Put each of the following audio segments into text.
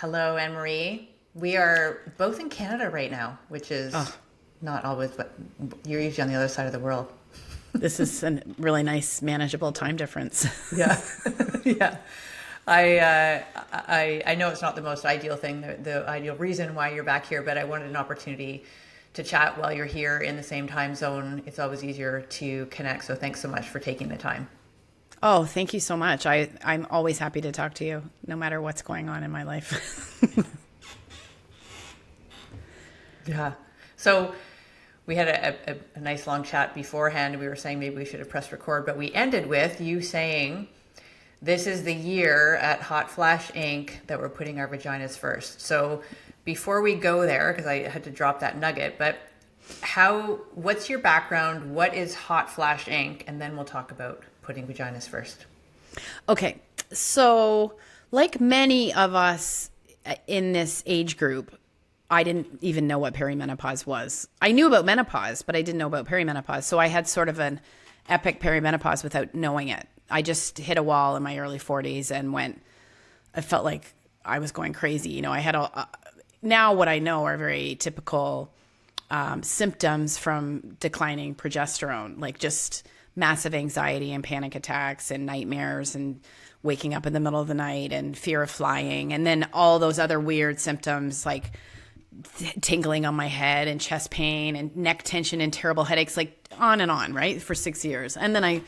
Hello, Anne-Marie. We are both in Canada right now, which is not always, but you're usually on the other side of the world. This is a really nice, manageable time difference. Yeah, yeah. I know it's not the most ideal thing, the ideal reason why you're back here, but I wanted an opportunity to chat while you're here in the same time zone. It's always easier to connect. So thanks so much for taking the time. Oh, thank you so much. I'm always happy to talk to you, no matter what's going on in my life. Yeah. So we had a nice long chat beforehand. We were saying maybe we should have pressed record, but we ended with you saying this is the year at Hot Flash Inc. that we're putting our vaginas first. So before we go there, because I had to drop that nugget, but what's your background? What is Hot Flash Inc.? And then we'll talk about putting vaginas first. Okay. So, like many of us in this age group, I didn't even know what perimenopause was. I knew about menopause, but I didn't know about perimenopause. So I had sort of an epic perimenopause without knowing it. I just hit a wall in my early 40s and I felt like I was going crazy. You know, I had now what I know are very typical symptoms from declining progesterone, like just massive anxiety and panic attacks and nightmares and waking up in the middle of the night and fear of flying. And then all those other weird symptoms like tingling on my head and chest pain and neck tension and terrible headaches, like on and on, right? For 6 years. And then I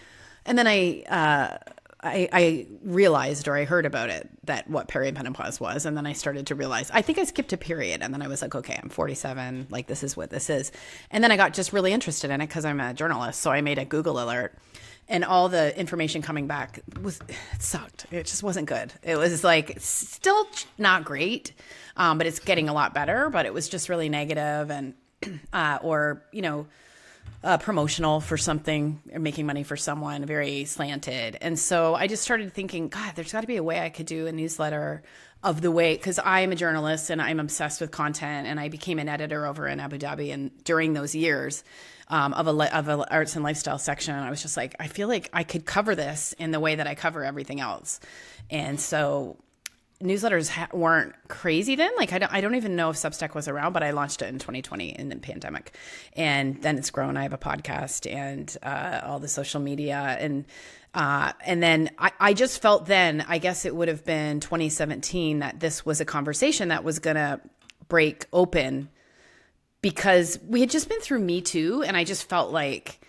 realized, or I heard about it, that what perimenopause was. And then I started to realize, I think I skipped a period. And then I was like, okay, I'm 47. Like, this is what this is. And then I got just really interested in it because I'm a journalist. So I made a Google alert. And all the information coming back it sucked. It just wasn't good. It was like still not great, but it's getting a lot better. But it was just really negative and, promotional for something or making money for someone, very slanted. And so I just started thinking, God, there's got to be a way I could do a newsletter of the way, because I'm a journalist and I'm obsessed with content, and I became an editor over in Abu Dhabi. And during those years of a arts and lifestyle section, I was just like, I feel like I could cover this in the way that I cover everything else. And so newsletters weren't crazy then. Like I don't even know if Substack was around, but I launched it in 2020 in the pandemic, and then it's grown. I have a podcast and all the social media, and then I just felt then, I guess it would have been 2017, that this was a conversation that was going to break open, because we had just been through Me Too, and I just felt like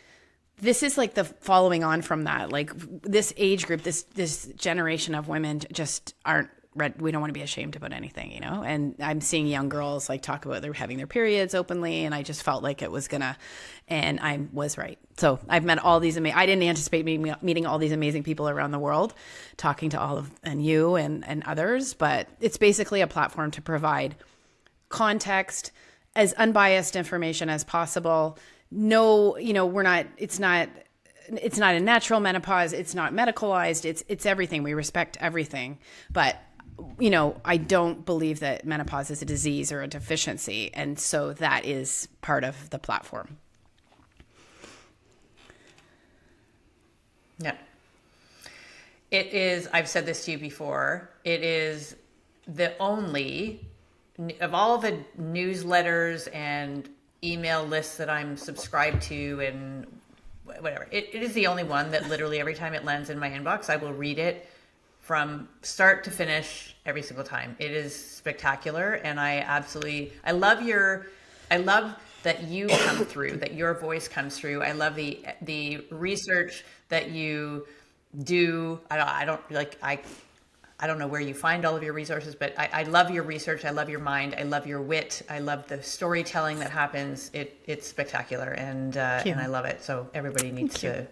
this is like the following on from that. Like this age group, this generation of women just aren't we don't want to be ashamed about anything, you know? And I'm seeing young girls like talk about having their periods openly. And I just felt like it was and I was right. So I've met all these I didn't anticipate meeting all these amazing people around the world, talking to all of, and you and others, but it's basically a platform to provide context, as unbiased information as possible. No, it's not a natural menopause. It's not medicalized. It's everything. We respect everything. But I don't believe that menopause is a disease or a deficiency. And so that is part of the platform. Yeah. It is, I've said this to you before, it is the only, of all the newsletters and email lists that I'm subscribed to and whatever, it is the only one that literally every time it lands in my inbox, I will read it from start to finish every single time. It is spectacular. And I love that you come through, that your voice comes through. I love the research that you do. I don't know where you find all of your resources, but I love your research. I love your mind. I love your wit. I love the storytelling that happens. It's spectacular, and I love it. So everybody needs to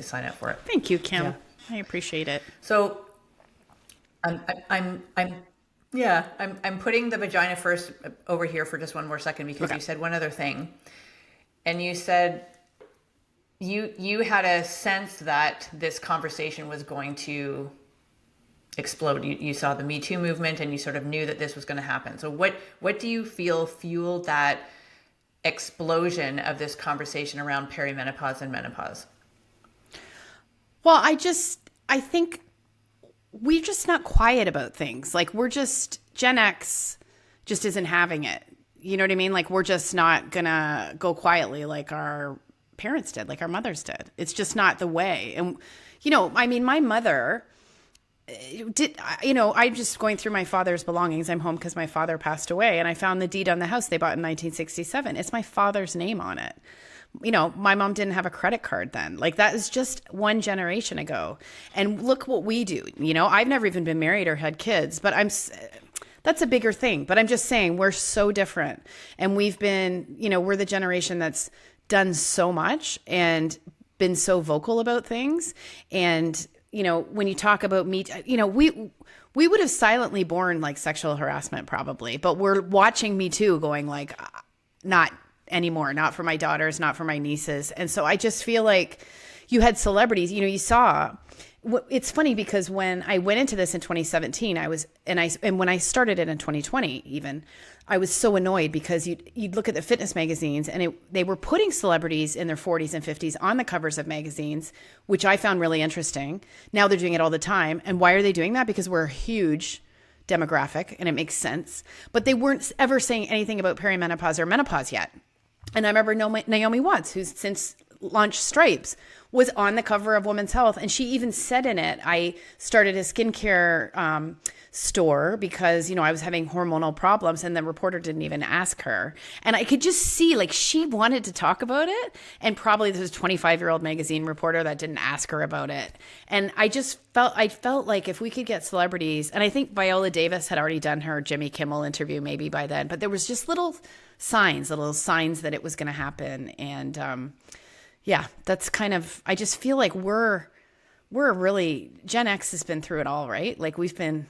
sign up for it. Thank you, Kim. Yeah. I appreciate it. So I'm putting the vagina first over here for just one more second, because You said one other thing, and you said you had a sense that this conversation was going to explode. You saw the Me Too movement, and you sort of knew that this was going to happen. So what do you feel fueled that explosion of this conversation around perimenopause and menopause? Well, I think we're just not quiet about things. Like we're just, Gen X just isn't having it. You know what I mean? Like we're just not gonna go quietly like our parents did, like our mothers did. It's just not the way. And, you know, I mean, my mother did, you know, I'm just going through my father's belongings. I'm home because my father passed away, and I found the deed on the house they bought in 1967. It's my father's name on it. You know, my mom didn't have a credit card then. Like that is just one generation ago. And look what we do. You know, I've never even been married or had kids, but that's a bigger thing. But I'm just saying we're so different. And we've been, you know, we're the generation that's done so much and been so vocal about things. And, you know, when you talk about me, you know, we would have silently borne like sexual harassment probably, but we're watching Me Too going like, not anymore, not for my daughters, not for my nieces. And so I just feel like you had celebrities, you know, you saw. It's funny because when I went into this in 2017, and when I started it in 2020, even, I was so annoyed because you'd look at the fitness magazines and they were putting celebrities in their 40s and 50s on the covers of magazines, which I found really interesting. Now they're doing it all the time. And why are they doing that? Because we're a huge demographic and it makes sense. But they weren't ever saying anything about perimenopause or menopause yet. And I remember Naomi Watts, who's since launched Stripes, was on the cover of Women's Health. And she even said in it, I started a skincare store because, you know, I was having hormonal problems, and the reporter didn't even ask her. And I could just see like she wanted to talk about it. And probably this was a 25-year-old magazine reporter that didn't ask her about it. And I felt like if we could get celebrities, and I think Viola Davis had already done her Jimmy Kimmel interview maybe by then, but there was just little signs that it was going to happen. And yeah, that's kind of, I just feel like we're really, Gen X has been through it all, right? Like we've been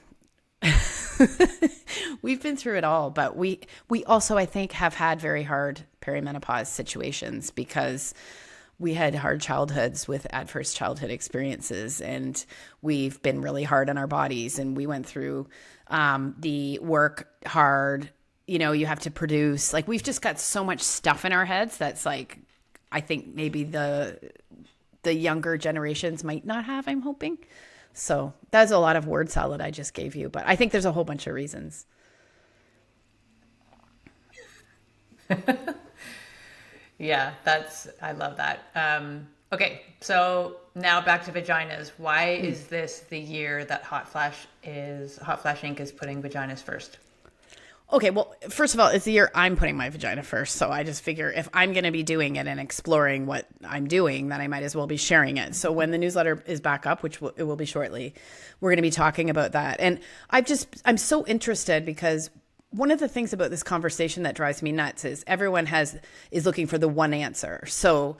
through it all, but we also, I think, have had very hard perimenopause situations because we had hard childhoods with adverse childhood experiences, and we've been really hard on our bodies, and we went through the work hard. You know, you have to produce, like we've just got so much stuff in our heads that's like, I think maybe the younger generations might not have, I'm hoping. So that's a lot of word salad I just gave you, but I think there's a whole bunch of reasons. Yeah, I love that. Okay, so now back to vaginas. Why is this the year that Hot Flash Inc. is putting vaginas first? Okay, well, first of all, it's the year I'm putting my vagina first. So I just figure if I'm going to be doing it and exploring what I'm doing, then I might as well be sharing it. So when the newsletter is back up, which it will be shortly, we're going to be talking about that. And I'm so interested because one of the things about this conversation that drives me nuts is everyone is looking for the one answer. So,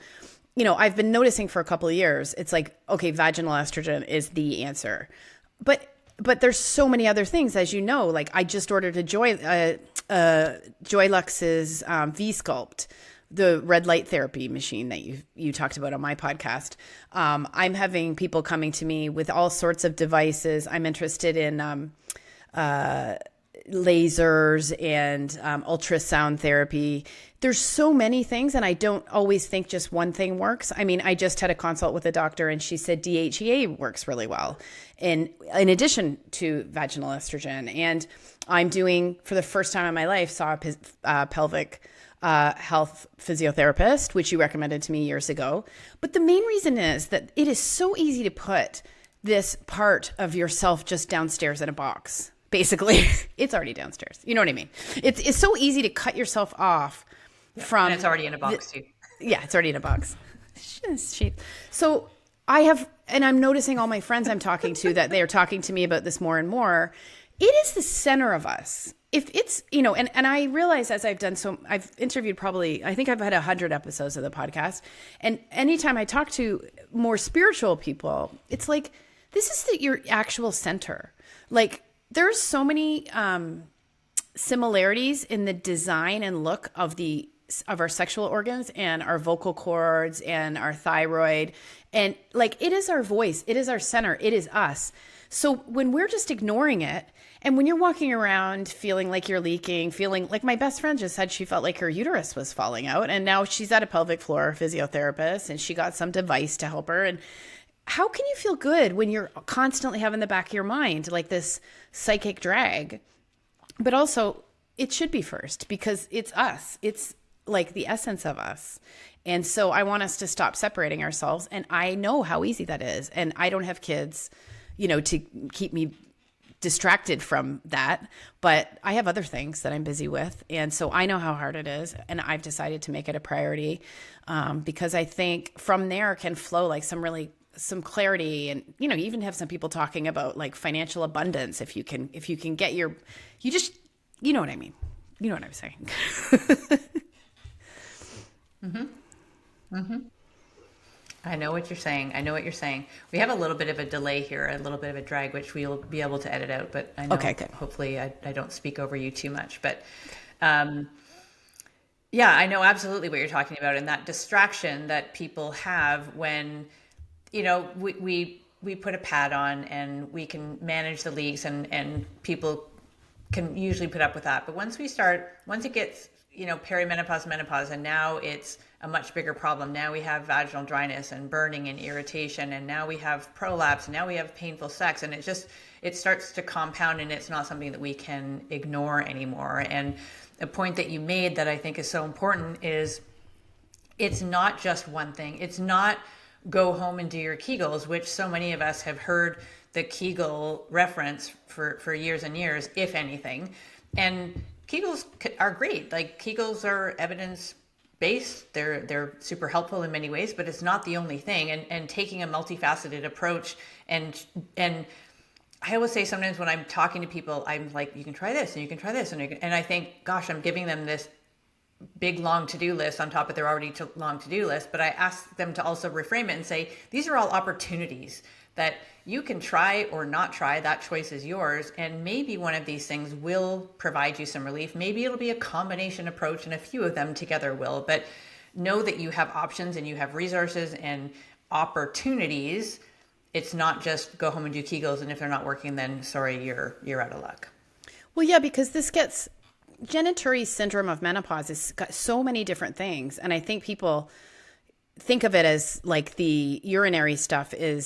you know, I've been noticing for a couple of years, it's like, okay, vaginal estrogen is the answer. But there's so many other things, as you know. Like I just ordered a Joylux's V-Sculpt, the red light therapy machine that you talked about on my podcast. I'm having people coming to me with all sorts of devices. I'm interested in lasers and ultrasound therapy. There's so many things, and I don't always think just one thing works. I mean, I just had a consult with a doctor, and she said DHEA works really well in addition to vaginal estrogen. And I'm doing, for the first time in my life, saw a pelvic health physiotherapist, which you recommended to me years ago. But the main reason is that it is so easy to put this part of yourself just downstairs in a box. Basically, it's already downstairs. You know what I mean? It's so easy to cut yourself off from. And it's already in a box too. Yeah, it's already in a box. So I'm noticing all my friends I'm talking to that they are talking to me about this more and more. It is the center of us. If it's, you know, and I realize as I've interviewed probably, I think I've had 100 episodes of the podcast. And anytime I talk to more spiritual people, it's like, this is your actual center. Like, there's so many similarities in the design and look of our sexual organs and our vocal cords and our thyroid. And like, it is our voice. It is our center. It is us. So when we're just ignoring it, and when you're walking around feeling like you're leaking, feeling like my best friend just said she felt like her uterus was falling out. And now she's at a pelvic floor physiotherapist and she got some device to help her. And how can you feel good when you're constantly having the back of your mind like this psychic drag? But also, it should be first because it's us. It's like the essence of us. And so I want us to stop separating ourselves. And I know how easy that is. And I don't have kids, to keep me distracted from that. But I have other things that I'm busy with. And so I know how hard it is. And I've decided to make it a priority because I think from there can flow like some clarity. And, you even have some people talking about like financial abundance. If you can get you know what I mean? You know what I'm saying? Mm-hmm. Mm-hmm. I know what you're saying. We have a little bit of a delay here, a little bit of a drag, which we'll be able to edit out. But I know, Okay, good. Hopefully, I don't speak over you too much. But yeah, I know absolutely what you're talking about, and that distraction that people have when, we put a pad on and we can manage the leaks, and people can usually put up with that. But once it gets, perimenopause, menopause, and now it's a much bigger problem. Now we have vaginal dryness and burning and irritation, and now we have prolapse, and now we have painful sex, and it starts to compound, and it's not something that we can ignore anymore. And a point that you made that I think is so important is it's not just one thing. It's not go home and do your Kegels, which so many of us have heard the Kegel reference for years and years, if anything. And Kegels are great. Like, Kegels are evidence-based. They're super helpful in many ways, but it's not the only thing. And taking a multifaceted approach, and I always say sometimes when I'm talking to people, I'm like, you can try this and you can try this. And I think, gosh, I'm giving them this big, long to-do list on top of their already long to-do list. But I ask them to also reframe it and say, these are all opportunities that you can try or not try. That choice is yours. And maybe one of these things will provide you some relief. Maybe it'll be a combination approach, and a few of them together will. But know that you have options and you have resources and opportunities. It's not just go home and do Kegels, and if they're not working, then sorry, you're out of luck. Well, yeah, because Genitoury syndrome of menopause has got so many different things. And I think people think of it as like the urinary stuff and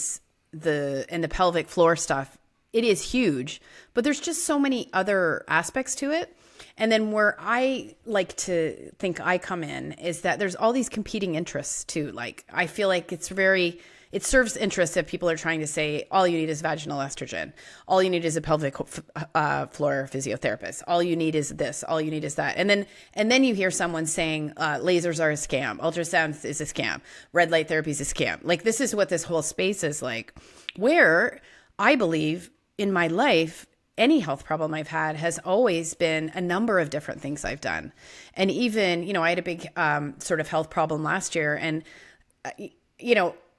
the pelvic floor stuff. It is huge, but there's just so many other aspects to it. And then where I like to think I come in is that there's all these competing interests too. Like, I feel like it serves interests if people are trying to say, all you need is vaginal estrogen. All you need is a pelvic floor physiotherapist. All you need is this. All you need is that. And then you hear someone saying, lasers are a scam. Ultrasound is a scam. Red light therapy is a scam. Like, this is what this whole space is like, where I believe in my life, any health problem I've had has always been a number of different things I've done. And even, I had a big sort of health problem last year, and,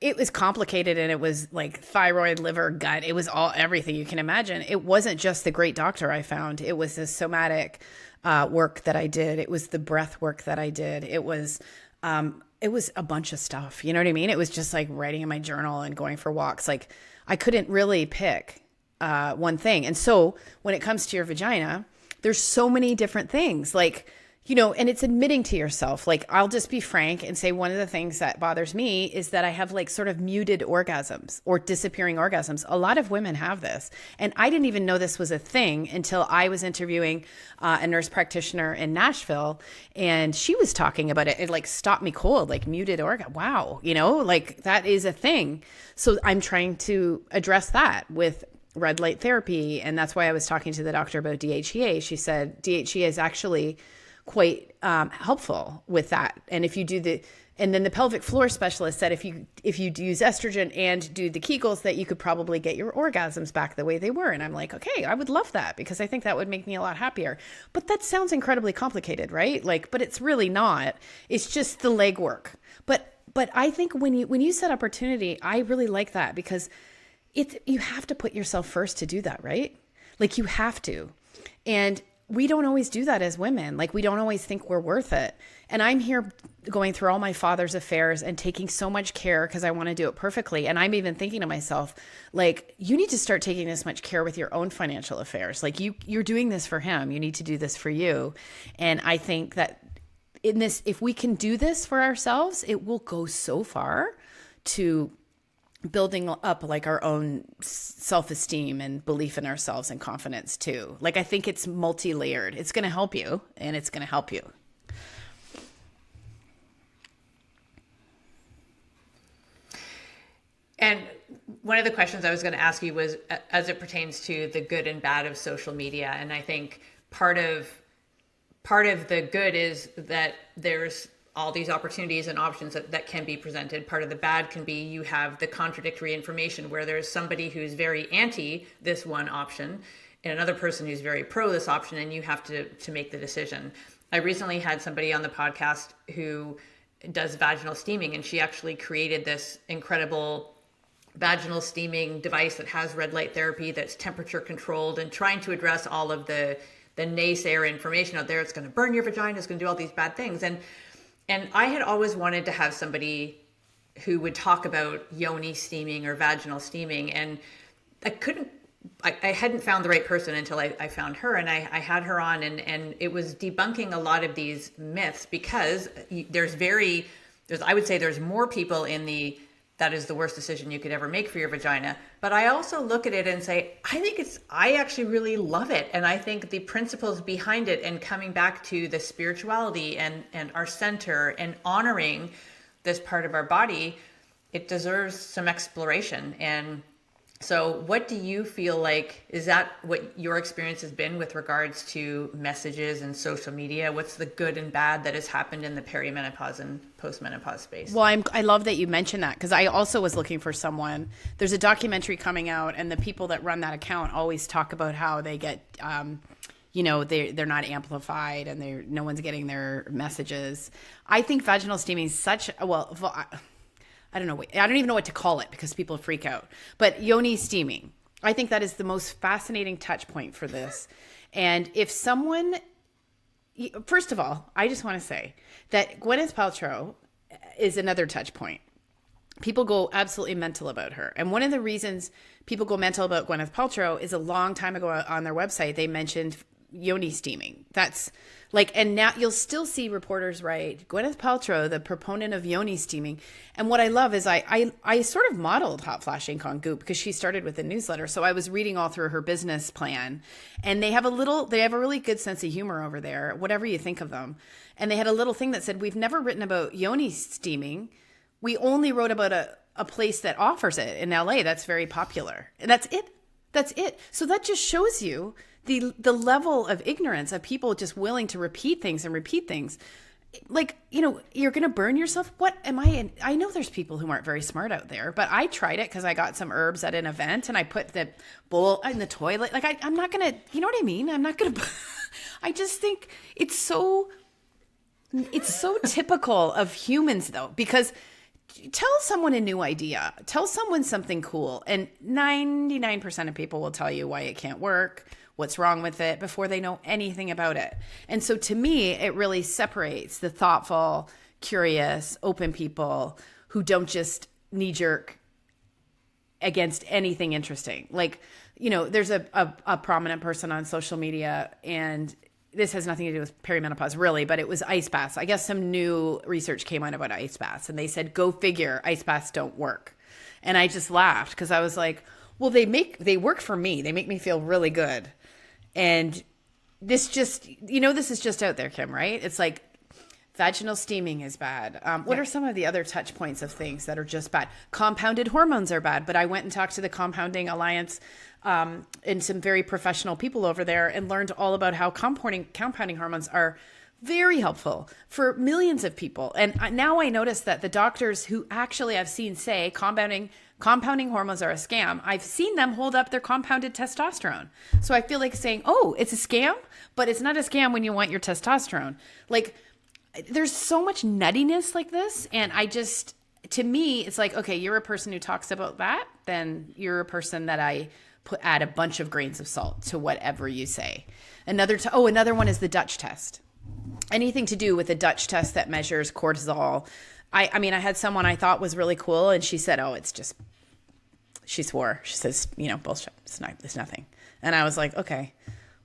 it was complicated, and it was like thyroid, liver, gut. It was everything you can imagine. It wasn't just the great doctor I found. It was the somatic work that I did. It was the breath work that I did. It was a bunch of stuff. You know what I mean? It was just like writing in my journal and going for walks. Like, I couldn't really pick one thing. And so when it comes to your vagina, there's so many different things. Like, and it's admitting to yourself, like, I'll just be frank and say one of the things that bothers me is that I have like sort of muted orgasms or disappearing orgasms. A lot of women have this. And I didn't even know this was a thing until I was interviewing a nurse practitioner in Nashville, and she was talking about it. It like stopped me cold, like muted orgasm. Wow. Like, that is a thing. So I'm trying to address that with red light therapy. And that's why I was talking to the doctor about DHEA. She said DHEA is actually quite helpful with that. And if you do and then the pelvic floor specialist said if you use estrogen and do the Kegels, that you could probably get your orgasms back the way they were. And I'm like, okay, I would love that, because I think that would make me a lot happier. But that sounds incredibly complicated, right? Like, but it's really not. It's just the legwork. But I think when you said opportunity, I really like that, because you have to put yourself first to do that, right? Like, you have to. And we don't always do that as women. Like, we don't always think we're worth it. And I'm here going through all my father's affairs and taking so much care because I want to do it perfectly. And I'm even thinking to myself, like, you need to start taking this much care with your own financial affairs. Like, you're doing this for him. You need to do this for you. And I think that if we can do this for ourselves, it will go so far to building up like our own self-esteem and belief in ourselves and confidence too. Like, I think it's multi-layered. It's going to help you, and it's going to help you. And one of the questions I was going to ask you was as it pertains to the good and bad of social media. And I think part of the good is that there's all these opportunities and options that can be presented. Part of the bad can be you have the contradictory information where there's somebody who's very anti this one option and another person who's very pro this option, and you have to make the decision. I recently had somebody on the podcast who does vaginal steaming, and she actually created this incredible vaginal steaming device that has red light therapy, that's temperature controlled, and trying to address all of the naysayer information out there. It's going to burn your vagina, it's going to do all these bad things. And I had always wanted to have somebody who would talk about yoni steaming or vaginal steaming, and I hadn't found the right person until I found her, and I had her on, and it was debunking a lot of these myths, because I would say there's more people in that is the worst decision you could ever make for your vagina. But I also look at it and say, I actually really love it. And I think the principles behind it, and coming back to the spirituality and our center and honoring this part of our body, it deserves some exploration. And so what do you feel like, is that what your experience has been with regards to messages and social media? What's the good and bad that has happened in the perimenopause and postmenopause space? Well, I love that you mentioned that, because I also was looking for someone. There's a documentary coming out, and the people that run that account always talk about how they get, they're not amplified, and no one's getting their messages. I think vaginal steaming is I don't know. I don't even know what to call it, because people freak out. But yoni steaming, I think that is the most fascinating touch point for this. And if someone, first of all, I just want to say that Gwyneth Paltrow is another touch point. People go absolutely mental about her. And one of the reasons people go mental about Gwyneth Paltrow is a long time ago on their website, they mentioned yoni steaming. That's like, and now you'll still see reporters write, Gwyneth Paltrow, the proponent of yoni steaming. And what I love is I sort of modeled Hot Flash Ink on Goop, because she started with a newsletter. So I was reading all through her business plan, and they have a really good sense of humor over there, whatever you think of them. And they had a little thing that said, we've never written about yoni steaming. We only wrote about a place that offers it in LA that's very popular. And that's it. So that just shows you the level of ignorance of people just willing to repeat things. Like, you're going to burn yourself. What am I in? I know there's people who aren't very smart out there, but I tried it because I got some herbs at an event, and I put the bowl in the toilet. Like, I'm not going to, you know what I mean? I'm not going to, I just think it's so typical of humans, though, because tell someone a new idea, tell someone something cool, and 99% of people will tell you why it can't work, what's wrong with it, before they know anything about it. And so to me, it really separates the thoughtful, curious, open people who don't just knee-jerk against anything interesting. Like, there's a prominent person on social media, and this has nothing to do with perimenopause really, but it was ice baths. I guess some new research came out about ice baths, and they said, go figure, ice baths don't work. And I just laughed, because I was like, well, they work for me. They make me feel really good. And this just, this is just out there, Kim, right? It's like vaginal steaming is bad. What are some of the other touch points of things that are just bad? Compounded hormones are bad, but I went and talked to the Compounding Alliance and some very professional people over there, and learned all about how compounding hormones are very helpful for millions of people. And now I notice that the doctors who actually I've seen say compounding hormones are a scam, I've seen them hold up their compounded testosterone. So I feel like saying, oh, it's a scam, but it's not a scam when you want your testosterone. Like, there's so much nuttiness like this. And to me, it's like, okay, you're a person who talks about that, then you're a person that I add a bunch of grains of salt to whatever you say. Another one is the Dutch test. Anything to do with the Dutch test that measures cortisol. I mean, I had someone I thought was really cool, and she said, oh, it's just, she swore. She says, bullshit. It's nothing. And I was like, okay,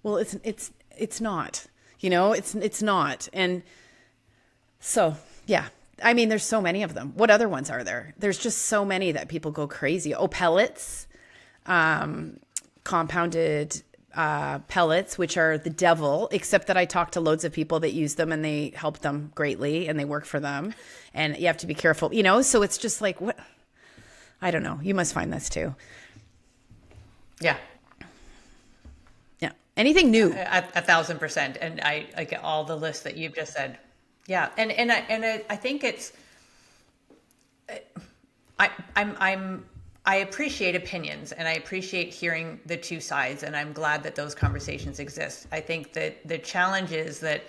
well, it's not, it's not. And so, yeah, I mean, there's so many of them. What other ones are there? There's just so many that people go crazy. Oh, pellets, compounded pellets, which are the devil, except that I talk to loads of people that use them and they help them greatly and they work for them. And you have to be careful, so it's just like, what? I don't know. You must find this too. Yeah. Yeah. Anything new? 1,000%. And I get all the lists that you've just said. Yeah. And I think it's, I appreciate opinions and I appreciate hearing the two sides, and I'm glad that those conversations exist. I think that the challenge is that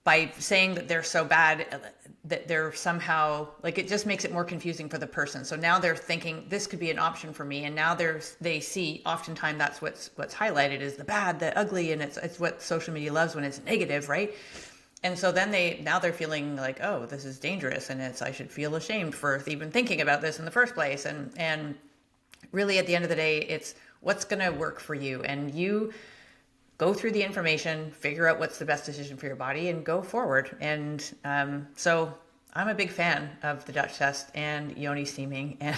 by saying that they're so bad, that they're somehow like, it just makes it more confusing for the person. So now they're thinking this could be an option for me, and now they see oftentimes that's what's highlighted is the bad, the ugly, and it's what social media loves when it's negative, right? And so then they're feeling like, oh, this is dangerous, and I should feel ashamed for even thinking about this in the first place. And really, at the end of the day, it's what's going to work for you, and you go through the information, figure out what's the best decision for your body, and go forward. And so I'm a big fan of the Dutch test and yoni steaming and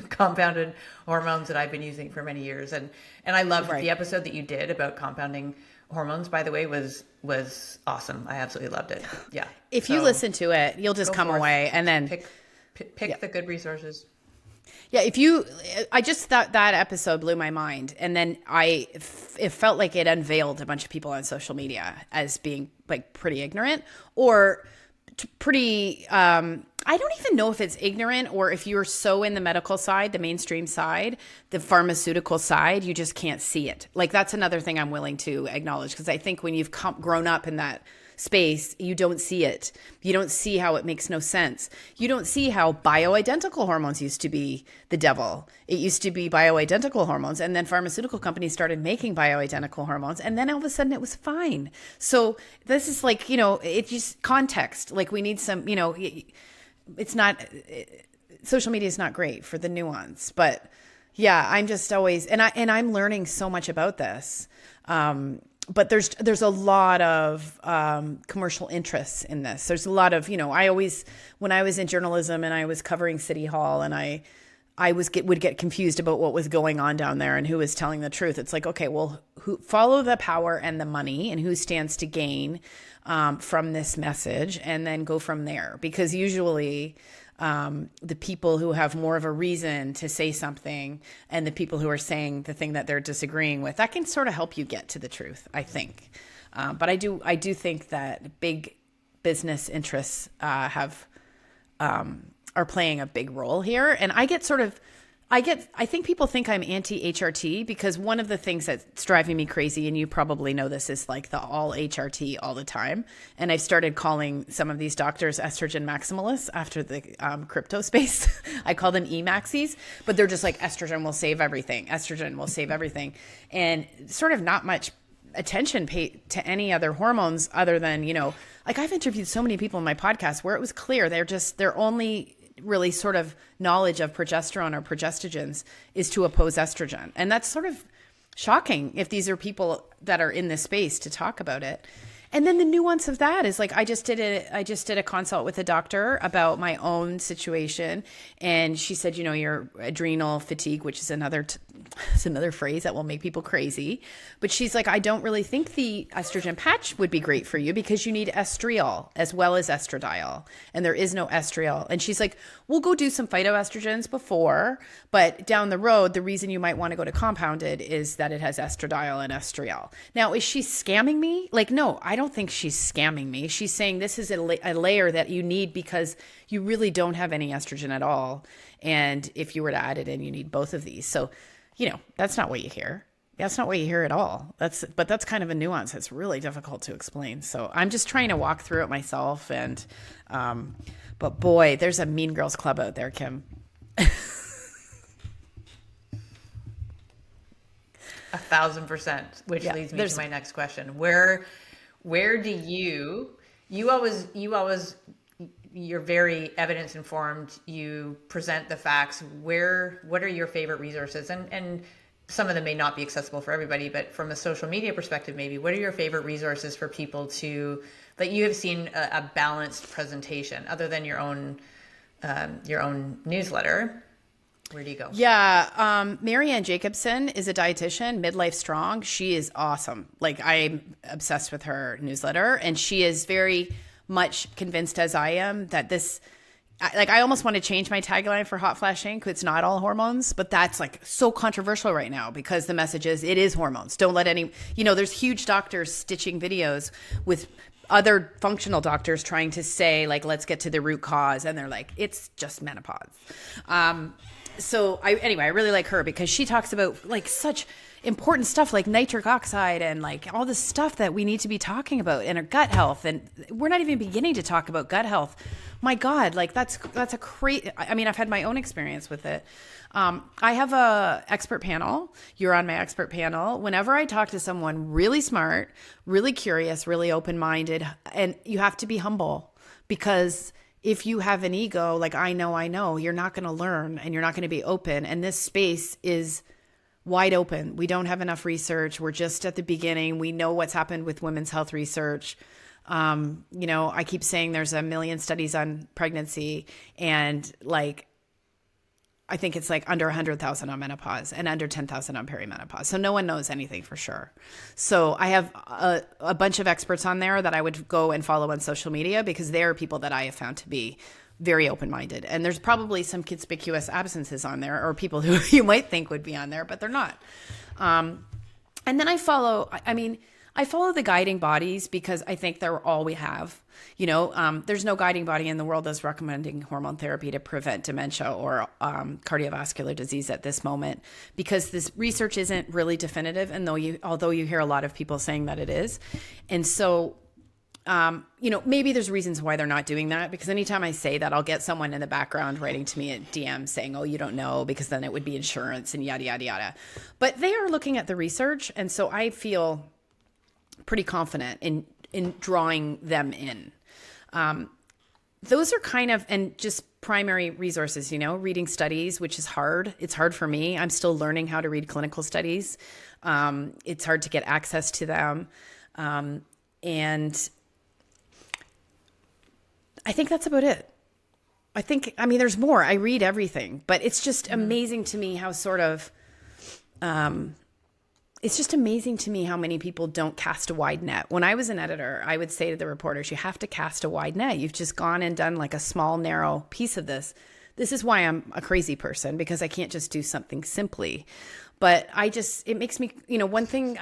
compounded hormones that I've been using for many years. And I loved the episode that you did about compounding hormones, by the way, was awesome. I absolutely loved it. Yeah. If you listen to it, you'll just come away and then pick the good resources. Yeah, I just thought that episode blew my mind. And then it felt like it unveiled a bunch of people on social media as being like pretty ignorant or pretty, I don't even know if it's ignorant or if you're so in the medical side, the mainstream side, the pharmaceutical side, you just can't see it. Like that's another thing I'm willing to acknowledge, because I think when you've grown up in that space, you don't see it. You don't see how it makes no sense. You don't see how bioidentical hormones used to be the devil. It used to be bioidentical hormones, and then pharmaceutical companies started making bioidentical hormones, and then all of a sudden it was fine. So this is like, it's just context. Like we need some, it's not, social media is not great for the nuance, but yeah, I'm just always, and I'm learning so much about this. But there's a lot of commercial interests in this. There's a lot of, when I was in journalism and I was covering City Hall, and I would get confused about what was going on down there and who was telling the truth. It's like, okay, well, who follow the power and the money and who stands to gain from this message, and then go from there. Because usually the people who have more of a reason to say something and the people who are saying the thing that they're disagreeing with, that can sort of help you get to the truth, I think. But I do think that big business interests are playing a big role here. And I think people think I'm anti-HRT because one of the things that's driving me crazy, and you probably know this, is like the all HRT all the time. And I've started calling some of these doctors estrogen maximalists after the crypto space. I call them E-maxis, but they're just like, estrogen will save everything. Estrogen will save everything. And sort of not much attention paid to any other hormones other than, like I've interviewed so many people in my podcast where it was clear they're only really sort of knowledge of progesterone or progestogens is to oppose estrogen. And that's sort of shocking if these are people that are in this space to talk about it. And then the nuance of that is like, I just did a consult with a doctor about my own situation. And she said, your adrenal fatigue, which is another phrase that will make people crazy. But she's like, I don't really think the estrogen patch would be great for you because you need estriol as well as estradiol. And there is no estriol. And she's like, we'll go do some phytoestrogens before, but down the road, the reason you might want to go to compounded is that it has estradiol and estriol. Now, is she scamming me? Like, no, I don't think she's scamming me. She's saying this is a layer that you need because you really don't have any estrogen at all. And if you were to add it in, you need both of these. So, that's not what you hear. That's not what you hear at all. But that's kind of a nuance that's really difficult to explain. So I'm just trying to walk through it myself. And, but boy, there's a mean girls club out there, Kim. 1,000%, which leads me to my next question. Where do you always, you're very evidence informed. You present the facts. What are your favorite resources? And some of them may not be accessible for everybody, but from a social media perspective, maybe what are your favorite resources for people to, that you have seen a balanced presentation other than your own newsletter? Where do you go? Yeah. Marianne Jacobson is a dietitian, Midlife Strong. She is awesome. Like, I'm obsessed with her newsletter, and she is very much convinced, as I am, that this, like, I almost want to change my tagline for Hot Flash Inc. It's not all hormones, but that's like so controversial right now because the message is it is hormones. Don't let any, there's huge doctors stitching videos with other functional doctors trying to say, like, let's get to the root cause. And they're like, it's just menopause. So I really like her because she talks about like such important stuff like nitric oxide and like all this stuff that we need to be talking about in our gut health. And we're not even beginning to talk about gut health. My God, like that's a crazy, I mean, I've had my own experience with it. I have a expert panel. You're on my expert panel. Whenever I talk to someone really smart, really curious, really open-minded, and you have to be humble because if you have an ego, like I know, you're not going to learn and you're not going to be open. And this space is wide open. We don't have enough research. We're just at the beginning. We know what's happened with women's health research. I keep saying there's 1 million studies on pregnancy, and like, I think it's like under 100,000 on menopause and under 10,000 on perimenopause. So no one knows anything for sure. So I have a bunch of experts on there that I would go and follow on social media because they are people that I have found to be very open-minded. And there's probably some conspicuous absences on there or people who you might think would be on there, but they're not. And then I follow the guiding bodies because I think they're all we have. There's no guiding body in the world that's recommending hormone therapy to prevent dementia or cardiovascular disease at this moment because this research isn't really definitive. And although you hear a lot of people saying that it is. And so, maybe there's reasons why they're not doing that because anytime I say that, I'll get someone in the background writing to me at DM saying, oh, you don't know, because then it would be insurance and yada, yada, yada. But they are looking at the research. And so I feel pretty confident in drawing them in. Those are kind of, and just primary resources, reading studies, which is hard. It's hard for me. I'm still learning how to read clinical studies. It's hard to get access to them. And I think that's about it. There's more. I read everything, but it's just amazing to me how it's just amazing to me how many people don't cast a wide net. When I was an editor, I would say to the reporters, you have to cast a wide net. You've just gone and done like a small, narrow piece of this. This is why I'm a crazy person, because I can't just do something simply. But it makes me, one thing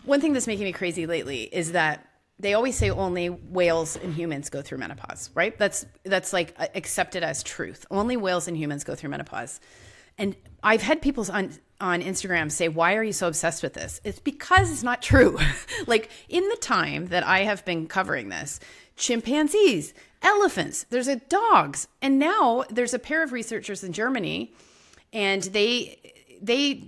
that's making me crazy lately is that they always say only whales and humans go through menopause, right? That's like accepted as truth. Only whales and humans go through menopause. And I've had people on Instagram say, why are you so obsessed with this? It's because it's not true. Like in the time that I have been covering this, chimpanzees, elephants, there's dogs. And now there's a pair of researchers in Germany and they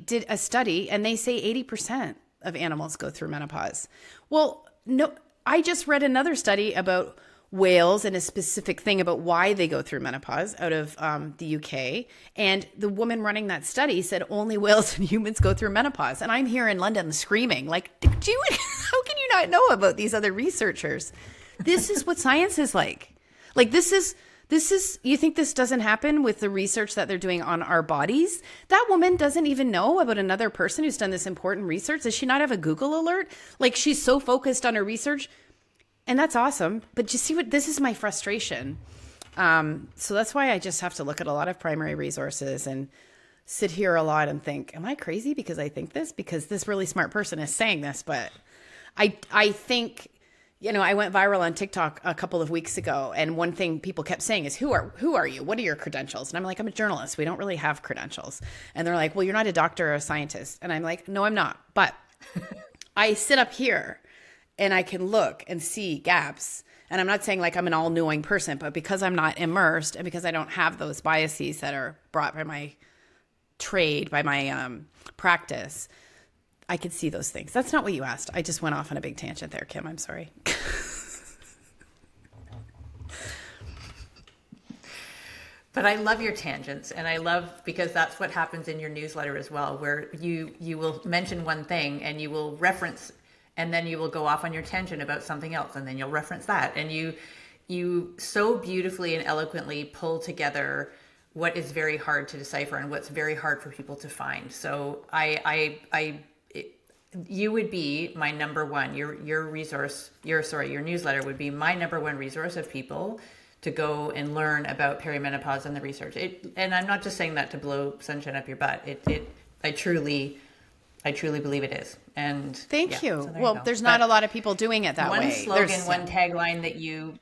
did a study and they say 80% of animals go through menopause. Well, no, I just read another study about whales and a specific thing about why they go through menopause out of the UK. And the woman running that study said only whales and humans go through menopause. And I'm here in London screaming like, how can you not know about these other researchers? This is what science is like. Like this is, you think this doesn't happen with the research that they're doing on our bodies? That woman doesn't even know about another person who's done this important research. Does she not have a Google alert? Like she's so focused on her research. And that's awesome. But you see this is my frustration. So that's why I just have to look at a lot of primary resources and sit here a lot and think, am I crazy because I think this? Because this really smart person is saying this. But I think, I went viral on TikTok a couple of weeks ago. And one thing people kept saying is, who are you? What are your credentials? And I'm like, I'm a journalist. We don't really have credentials. And they're like, well, you're not a doctor or a scientist. And I'm like, no, I'm not. But I sit up here and I can look and see gaps. And I'm not saying like I'm an all-knowing person, but because I'm not immersed and because I don't have those biases that are brought by my trade, by my practice, I could see those things. That's not what you asked. I just went off on a big tangent there, Kim. I'm sorry. But I love your tangents, and I love, because that's what happens in your newsletter as well, where you will mention one thing and you will reference, and then you will go off on your tangent about something else, and then you'll reference that, and you so beautifully and eloquently pull together what is very hard to decipher and what's very hard for people to find. So you would be my number one. Your resource, your newsletter would be my number one resource of people to go and learn about perimenopause and the research. And I'm not just saying that to blow sunshine up your butt. I truly believe it is. And thank you. So well, there's not a lot of people doing it that way. One slogan, one tagline that you.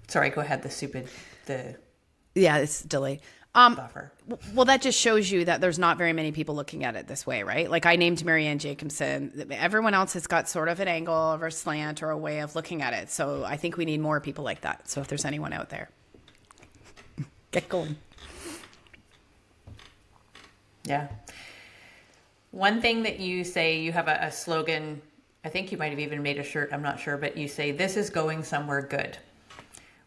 Sorry, go ahead. It's delayed. Buffer. Well, that just shows you that there's not very many people looking at it this way, right? Like I named Marianne Jacobson. Everyone else has got sort of an angle or a slant or a way of looking at it. So I think we need more people like that. So if there's anyone out there, get going. Yeah. One thing that you say, you have a slogan, I think you might have even made a shirt, I'm not sure, but you say, "This is going somewhere good."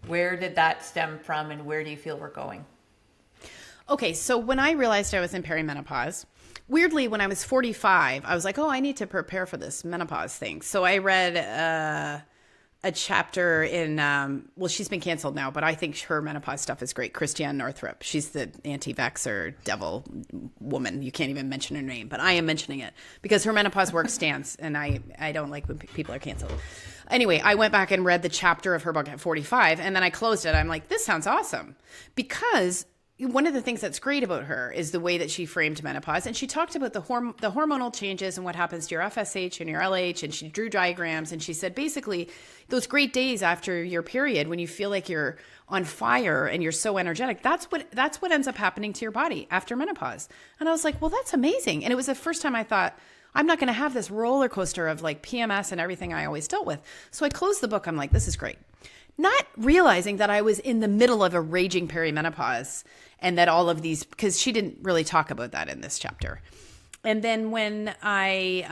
Where did that stem from, and where do you feel we're going? Okay, so when I realized I was in perimenopause, weirdly, when I was 45, I was like, oh, I need to prepare for this menopause thing. So I read a chapter in, well, she's been canceled now, but I think her menopause stuff is great. Christiane Northrup. She's the anti-vaxxer devil woman. You can't even mention her name, but I am mentioning it because her menopause work stands, and I don't like when people are canceled. Anyway, I went back and read the chapter of her book at 45, and then I closed it. I'm like, this sounds awesome, because one of the things that's great about her is the way that she framed menopause. And she talked about the hormonal changes and what happens to your FSH and your LH. And she drew diagrams. And she said, basically, those great days after your period, when you feel like you're on fire and you're so energetic, that's what ends up happening to your body after menopause. And I was like, well, that's amazing. And it was the first time I thought, I'm not going to have this roller coaster of like PMS and everything I always dealt with. So I closed the book. I'm like, this is great. Not realizing that I was in the middle of a raging perimenopause, and that all of these, because she didn't really talk about that in this chapter. And then when I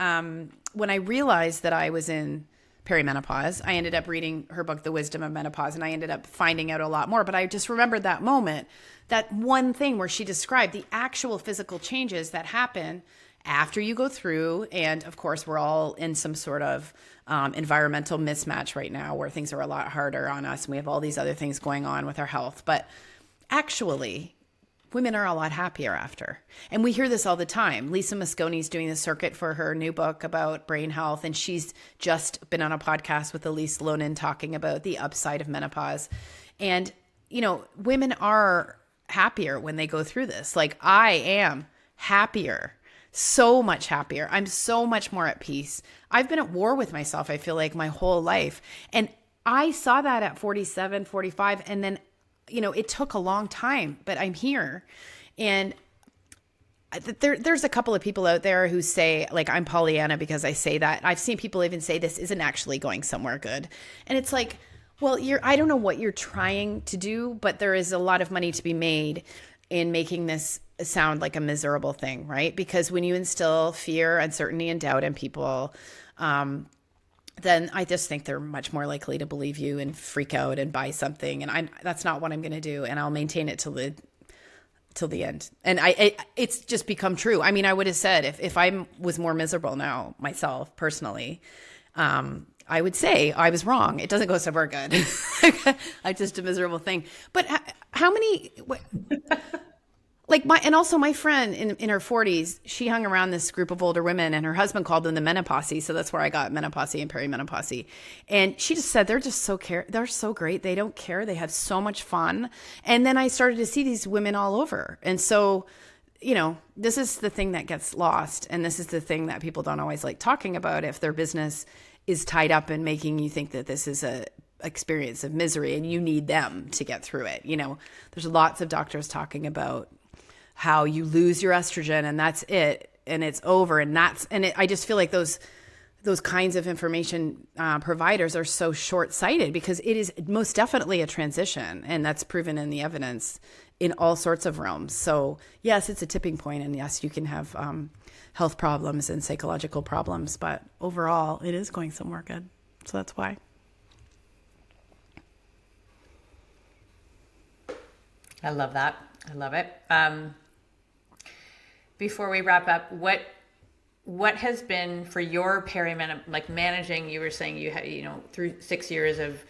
realized that I was in perimenopause, I ended up reading her book, The Wisdom of Menopause, and I ended up finding out a lot more. But I just remembered that moment, that one thing where she described the actual physical changes that happen after you go through. And of course, we're all in some sort of environmental mismatch right now where things are a lot harder on us. And we have all these other things going on with our health. But actually, women are a lot happier after. And we hear this all the time. Lisa Mosconi's doing the circuit for her new book about brain health. And she's just been on a podcast with Elise Lonin talking about the upside of menopause. And, women are happier when they go through this. Like, I am happier, so much happier. I'm so much more at peace. I've been at war with myself, I feel like, my whole life. And I saw that at 47, 45. And then it took a long time, but I'm here. And there's a couple of people out there who say, like, I'm Pollyanna because I say that. I've seen people even say this isn't actually going somewhere good. And it's like, well, I don't know what you're trying to do, but there is a lot of money to be made in making this sound like a miserable thing, right? Because when you instill fear, uncertainty, and doubt in people, then I just think they're much more likely to believe you and freak out and buy something. And that's not what I'm going to do. And I'll maintain it till the end. And it's just become true. I mean, I would have said if I was more miserable now myself personally, I would say I was wrong. It doesn't go somewhere good. I'm just a miserable thing. But how many... And also my friend in her 40s, she hung around this group of older women, and her husband called them the menopause. So that's where I got menopause and perimenopause. And she just said, they're so great. They don't care. They have so much fun. And then I started to see these women all over. And so, this is the thing that gets lost. And this is the thing that people don't always like talking about if their business is tied up in making you think that this is a experience of misery and you need them to get through it. There's lots of doctors talking about how you lose your estrogen and that's it and it's over. And I just feel like those kinds of information providers are so short-sighted, because it is most definitely a transition, and that's proven in the evidence in all sorts of realms. So yes, it's a tipping point, and yes, you can have health problems and psychological problems, but overall it is going somewhere good. So that's why. I love that. I love it. Before we wrap up, what has been for your perimenopause, like managing, you were saying you had, through 6 years of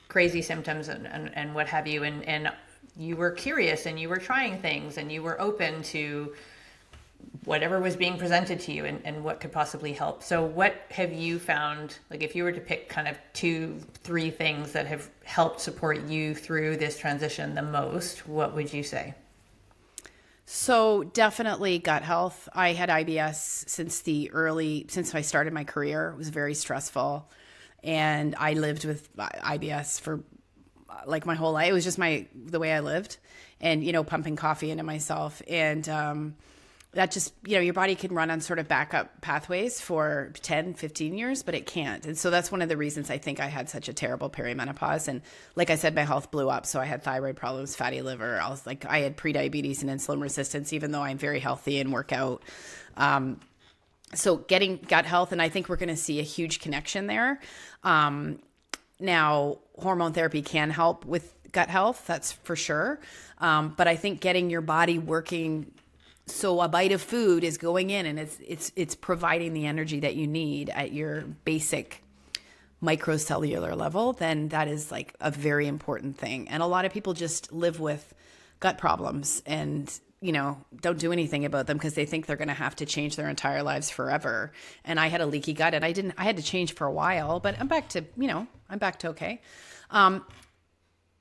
crazy symptoms and what have you, and you were curious and you were trying things and you were open to whatever was being presented to you and what could possibly help. So what have you found, like if you were to pick kind of 2-3 things that have helped support you through this transition the most, what would you say? So definitely gut health. I had IBS since I started my career. It was very stressful. And I lived with IBS for like my whole life. It was just the way I lived and, pumping coffee into myself. And, that just, your body can run on sort of backup pathways for 10, 15 years, but it can't. And so that's one of the reasons I think I had such a terrible perimenopause. And like I said, my health blew up. So I had thyroid problems, fatty liver. I had prediabetes and insulin resistance, even though I'm very healthy and work out. So getting gut health, and I think we're going to see a huge connection there. Now, hormone therapy can help with gut health, that's for sure. But I think getting your body working, so a bite of food is going in and it's providing the energy that you need at your basic microcellular level, then that is like a very important thing. And a lot of people just live with gut problems and, don't do anything about them because they think they're going to have to change their entire lives forever. And I had a leaky gut and I had to change for a while, but I'm back to okay.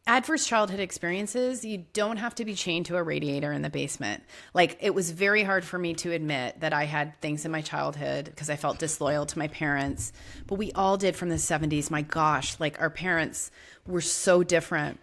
Adverse childhood experiences, you don't have to be chained to a radiator in the basement. Like, it was very hard for me to admit that I had things in my childhood because I felt disloyal to my parents. But we all did from the 70s. My gosh, like our parents were so different.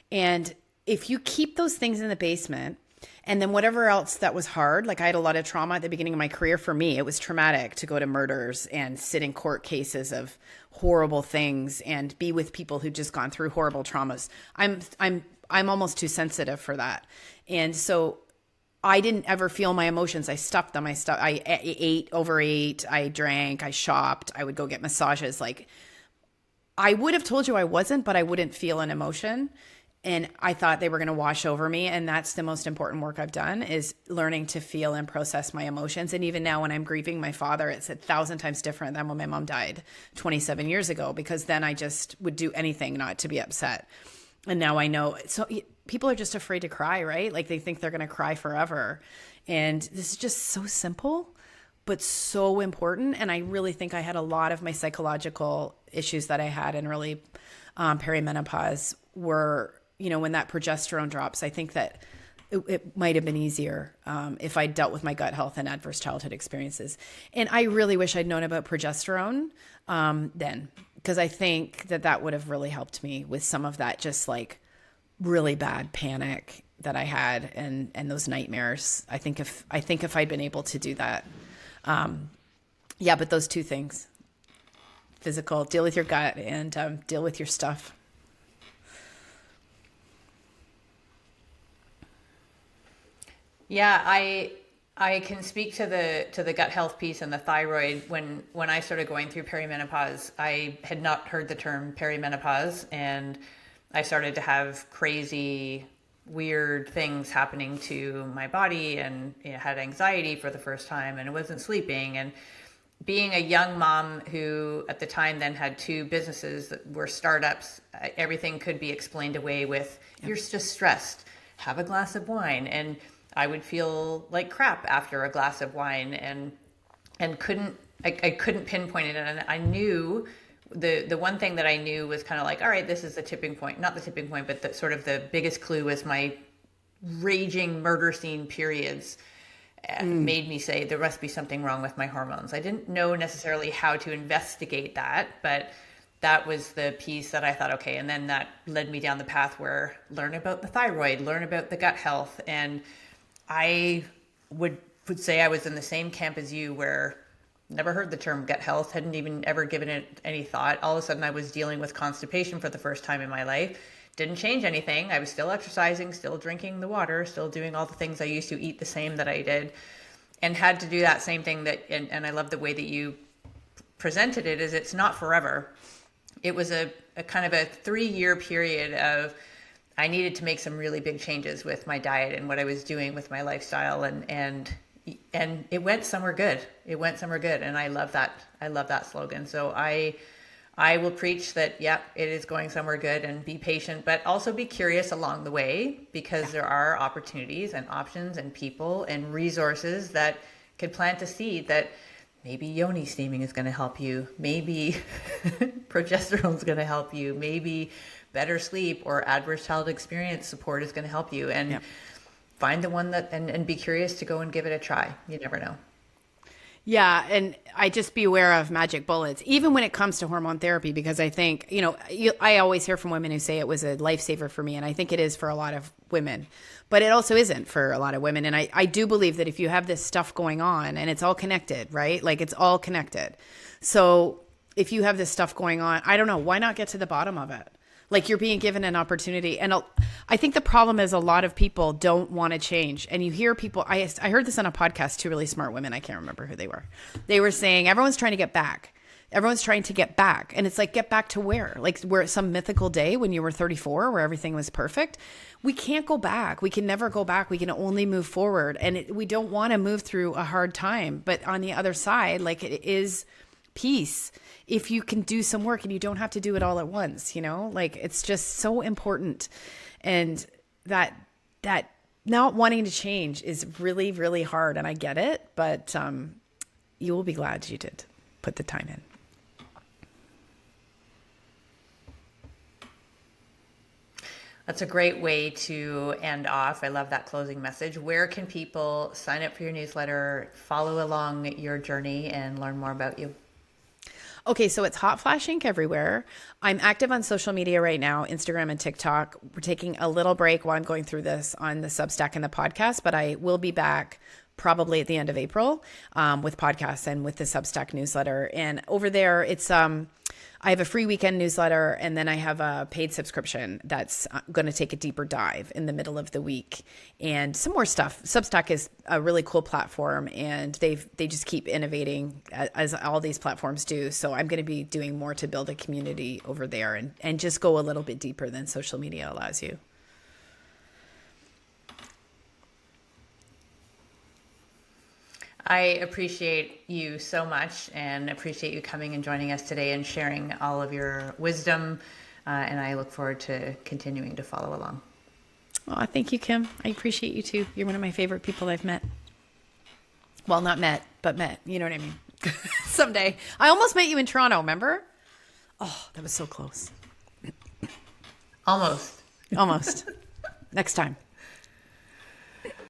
And if you keep those things in the basement, and then whatever else that was hard, like I had a lot of trauma at the beginning of my career. For me, it was traumatic to go to murders and sit in court cases of horrible things and be with people who'd just gone through horrible traumas. I'm almost too sensitive for that. And so I didn't ever feel my emotions. I stuffed them. I overate, I drank, I shopped, I would go get massages. Like, I would have told you I wasn't, but I wouldn't feel an emotion. And I thought they were going to wash over me. And that's the most important work I've done, is learning to feel and process my emotions. And even now when I'm grieving my father, it's 1,000 times different than when my mom died 27 years ago, because then I just would do anything not to be upset. And now I know. So people are just afraid to cry, right? Like they think they're going to cry forever. And this is just so simple, but so important. And I really think I had a lot of my psychological issues that I had in early perimenopause were, when that progesterone drops. I think that it might have been easier if I dealt with my gut health and adverse childhood experiences. And I really wish I'd known about progesterone then, because I think that would have really helped me with some of that just like really bad panic that I had and those nightmares. I think if I'd been able to do that. But those two things, physical, deal with your gut, and deal with your stuff. Yeah, I can speak to the gut health piece and the thyroid. When I started going through perimenopause, I had not heard the term perimenopause, and I started to have crazy, weird things happening to my body, and had anxiety for the first time, and I wasn't sleeping. And being a young mom who at the time then had 2 businesses that were startups, everything could be explained away with, you're just stressed, have a glass of wine. And I would feel like crap after a glass of wine, and I couldn't pinpoint it. And I knew the one thing that I knew was kind of like, all right, this is the tipping point, not the tipping point, but the sort of the biggest clue was my raging murder scene periods made me say there must be something wrong with my hormones. I didn't know necessarily how to investigate that, but that was the piece that I thought, okay. And then that led me down the path where learn about the thyroid, learn about the gut health. And I would say I was in the same camp as you, where never heard the term gut health, hadn't even ever given it any thought. All of a sudden I was dealing with constipation for the first time in my life. Didn't change anything. I was still exercising, still drinking the water, still doing all the things I used to, eat the same that I did, and had to do that same thing and I love the way that you presented it, is it's not forever. It was a kind of a 3-year period of I needed to make some really big changes with my diet and what I was doing with my lifestyle, and it went somewhere good. It went somewhere good, and I love that. I love that slogan. So I will preach that, yeah, it is going somewhere good, and be patient, but also be curious along the way, because there are opportunities and options and people and resources that could plant a seed that maybe yoni steaming is going to help you. Maybe progesterone is going to help you. Maybe better sleep or adverse childhood experience support is going to help you. And find the one that, and be curious to go and give it a try. You never know. Yeah, and I just be aware of magic bullets, even when it comes to hormone therapy, because I think, I always hear from women who say it was a lifesaver for me, and I think it is for a lot of women, but it also isn't for a lot of women. And I do believe that if you have this stuff going on, and it's all connected, right? Like, it's all connected. So if you have this stuff going on, I don't know, why not get to the bottom of it? Like, you're being given an opportunity. And I think the problem is a lot of people don't want to change. And you hear people, I heard this on a podcast, two really smart women. I can't remember who they were. They were saying, everyone's trying to get back. Everyone's trying to get back. And it's like, get back to where? Like, we're at some mythical day when you were 34 where everything was perfect. We can't go back. We can never go back. We can only move forward. And we don't want to move through a hard time. But on the other side, like, it is peace if you can do some work and you don't have to do it all at once, like, it's just so important. And that not wanting to change is really, really hard. And I get it, but you will be glad you did put the time in. That's a great way to end off. I love that closing message. Where can people sign up for your newsletter, follow along your journey, and learn more about you? Okay, so it's Hot Flash Inc. everywhere. I'm active on social media right now, Instagram and TikTok. We're taking a little break while I'm going through this on the Substack and the podcast, but I will be back probably at the end of April with podcasts and with the Substack newsletter. And over there, it's I have a free weekend newsletter, and then I have a paid subscription that's going to take a deeper dive in the middle of the week and some more stuff. Substack is a really cool platform, and they just keep innovating as all these platforms do. So I'm going to be doing more to build a community over there and just go a little bit deeper than social media allows you. I appreciate you so much, and appreciate you coming and joining us today and sharing all of your wisdom. And I look forward to continuing to follow along. Oh, thank you, Kim. I appreciate you too. You're one of my favorite people I've met. Well, not met, but met. You know what I mean? Someday. I almost met you in Toronto, remember? Oh, that was so close. Almost. Almost. Next time.